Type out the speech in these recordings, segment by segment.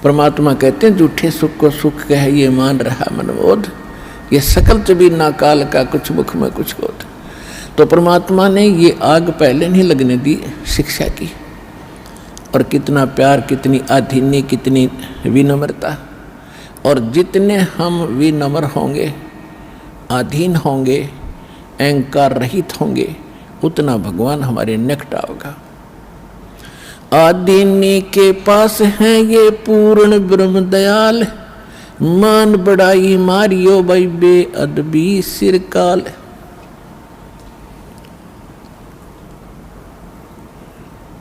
परमात्मा कहते हैं झूठे सुख को सुख कह ये मान रहा मनबोध, ये सकल चबी ना काल का कुछ मुख में कुछ बोध। तो परमात्मा ने ये आग पहले नहीं लगने दी शिक्षा की। और कितना प्यार, कितनी अधीनी, कितनी विनम्रता। और जितने हम विनम्र होंगे, अधीन होंगे, अहंकार रहित होंगे, उतना भगवान हमारे निकट आओगा। आदीनी के पास है ये पूर्ण ब्रह्म दयाल, मान बड़ाई मारियो भाई बेअदबी सिरकाल।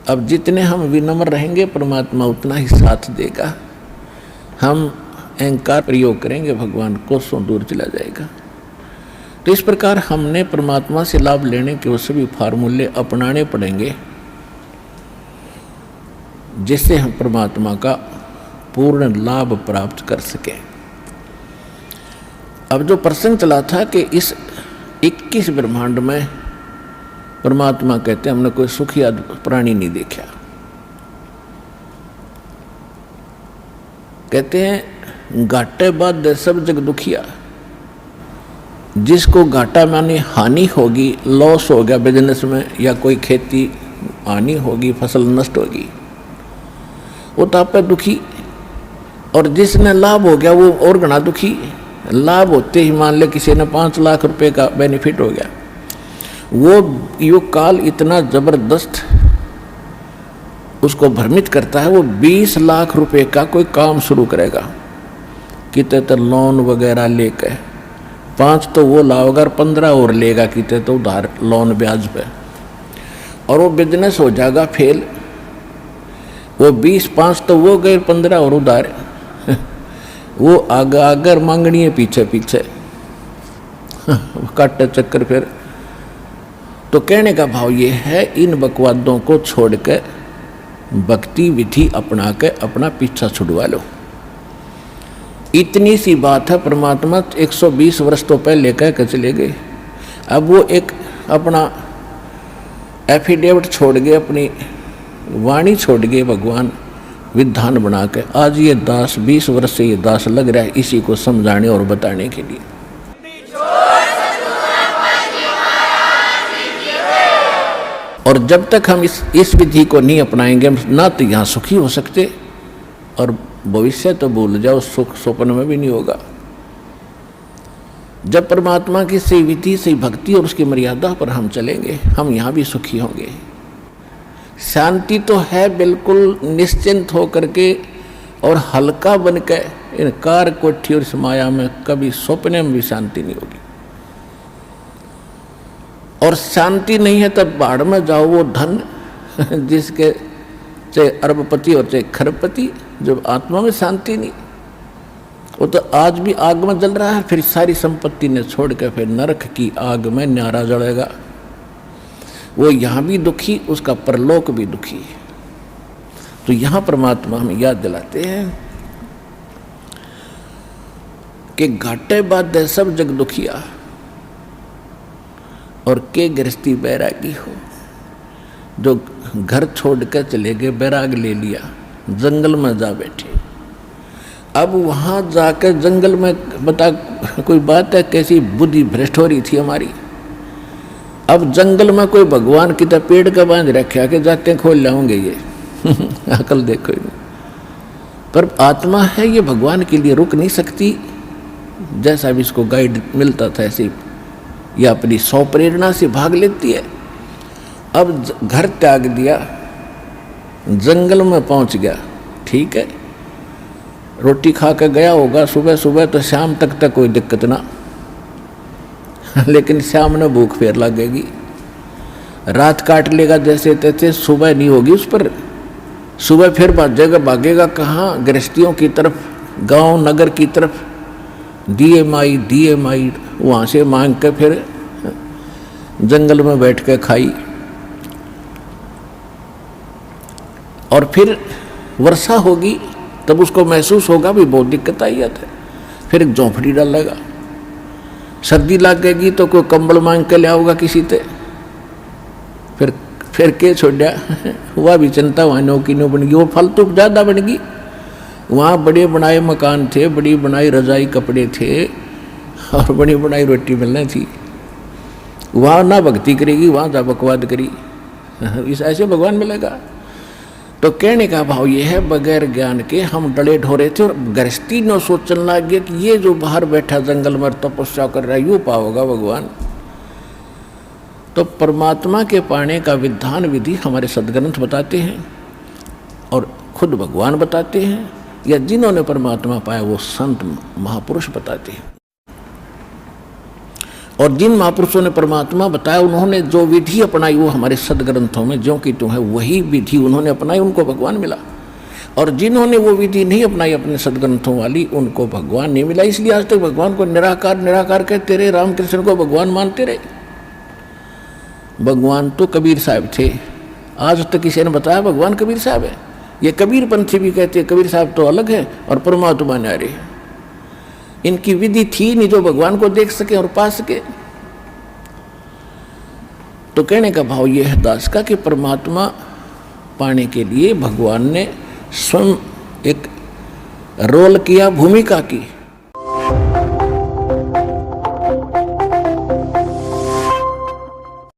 अब जितने हम विनम्र रहेंगे परमात्मा उतना ही साथ देगा। हम अहंकार प्रयोग करेंगे भगवान कोसों दूर चला जाएगा। तो इस प्रकार हमने परमात्मा से लाभ लेने के वो सभी फार्मूले अपनाने पड़ेंगे जिससे हम परमात्मा का पूर्ण लाभ प्राप्त कर सकें। अब जो प्रसंग चला था कि इस 21 ब्रह्मांड में परमात्मा कहते हैं हमने कोई सुखी प्राणी नहीं देखा। कहते हैं घाटे बाद सब जग दुखिया। जिसको घाटा माने हानि होगी, लॉस हो गया बिजनेस में, या कोई खेती हानि होगी, फसल नष्ट होगी, वो तो आप दुखी। और जिसने लाभ हो गया वो और घना दुखी। लाभ होते ही मान ले किसी ने 5 लाख रुपए का बेनिफिट हो गया, वो युग काल इतना जबरदस्त उसको भ्रमित करता है, वो 20 लाख रुपए का कोई काम शुरू करेगा, कितने तो लोन वगैरह लेकर 5 तो वो लाओगा और 15 और लेगा, कितने तो उधार लोन ब्याज पे, और वो बिजनेस हो जाएगा फेल। वो 20-5 तो वो गए, 15 और उधार वो अगर मांगनी है पीछे पीछे काटे चक्कर। फिर तो कहने का भाव ये है, इन बकवादों को छोड़कर भक्ति विधि अपना के अपना पीछा छुड़वा लो। इतनी सी बात है। परमात्मा 120 वर्ष तो पहले कह के चले गए। अब वो एक अपना एफिडेविट छोड़ गए, अपनी वाणी छोड़ गए भगवान विधान बना के। आज ये दास 20 वर्ष से ये दास लग रहा है इसी को समझाने और बताने के लिए। और जब तक हम इस विधि को नहीं अपनाएंगे ना तो यहाँ सुखी हो सकते, और भविष्य तो भूल जाओ, सुख स्वप्न में भी नहीं होगा। जब परमात्मा की सही विधि, सही भक्ति और उसकी मर्यादा पर हम चलेंगे, हम यहाँ भी सुखी होंगे। शांति तो है बिल्कुल निश्चिंत हो करके और हल्का बन के। इन कार कोठी और इस माया में कभी सपने में भी शांति नहीं होगी। और शांति नहीं है तब बाढ़ में जाओ, वो धन जिसके चाहे अरबपति और चाहे खरबपति, जब आत्मा में शांति नहीं, वो तो आज भी आग में जल रहा है, फिर सारी संपत्ति ने छोड़ के फिर नरक की आग में न्यारा जलेगा। वो यहाँ भी दुखी, उसका परलोक भी दुखी। तो यहाँ परमात्मा हमें याद दिलाते हैं कि घाटे बाद सब जग दुखिया और के गृहस्थी बैरागी हो। जो घर छोड़ कर चले गए, बैराग ले लिया, जंगल में जा बैठे। अब वहाँ जाकर जंगल में बता कोई बात है, कैसी बुद्धि भ्रष्ट हो रही थी हमारी। अब जंगल में कोई भगवान की तरह पेड़ का बांध रखा कि जाते खोल लाऊंगे ये अकल देखो। पर आत्मा है ये भगवान के लिए रुक नहीं सकती। जैसा भी इसको गाइड मिलता था ऐसे या अपनी सौ प्रेरणा से भाग लेती है। अब घर त्याग दिया, जंगल में पहुंच गया, ठीक है, रोटी खा के गया होगा सुबह सुबह, तो शाम तक कोई दिक्कत ना लेकिन शाम में भूख फेर लगेगी, रात काट लेगा जैसे तैसे, सुबह नहीं होगी उस पर। सुबह फिर भागेगा कहाँ? गृहस्थियों की तरफ, गांव नगर की तरफ। दिए माई वहाँ से मांग के फिर जंगल में बैठ के खाई। और फिर वर्षा होगी तब उसको महसूस होगा भी बहुत दिक्कत आई है, फिर एक झोंपड़ी डालेगा। सर्दी लगेगी तो कोई कंबल मांग के ले आओगा किसी से, फिर के छोड़ा हुआ भी चिंता वहाँ नौकी नो बन गई, वो फालतू ज़्यादा बन गई। वहाँ बड़े बनाए मकान थे, बड़ी बनाई रजाई कपड़े थे और बड़ी बनाई रोटी मिलनी थी। वहाँ ना भक्ति करेगी, वहाँ जा बकवाद करी, इस ऐसे भगवान मिलेगा। तो कहने का भाव ये है, बगैर ज्ञान के हम डले ढोरे थे और गृहस्थी न सोचने लग गए कि ये जो बाहर बैठा जंगल में तपस्या कर रहा है यूँ पाओगा भगवान। तो परमात्मा के पाने का विधान विधि हमारे सदग्रंथ बताते हैं और खुद भगवान बताते हैं, या जिन्होंने परमात्मा पाया वो संत महापुरुष बताते हैं। और जिन महापुरुषों ने परमात्मा बताया उन्होंने जो विधि अपनाई वो हमारे सदग्रंथों में ज्यों की त्यों है, वही विधि उन्होंने अपनाई, उनको भगवान मिला। और जिन्होंने वो विधि नहीं अपनाई अपने सदग्रंथों वाली, उनको भगवान नहीं मिला। इसलिए आज तक भगवान को निराकार निराकार कहते रहे, रामकृष्ण को भगवान मानते रहे। भगवान तो कबीर साहब थे, आज तक किसी ने बताया भगवान कबीर साहब है? ये कबीर पंथी भी कहते हैं कबीर साहब तो अलग है और परमात्मा न्यारे है। इनकी विधि थी नहीं जो भगवान को देख सके और पा सके। तो कहने का भाव यह है दास का कि परमात्मा पाने के लिए भगवान ने स्वयं एक रोल किया, भूमिका की।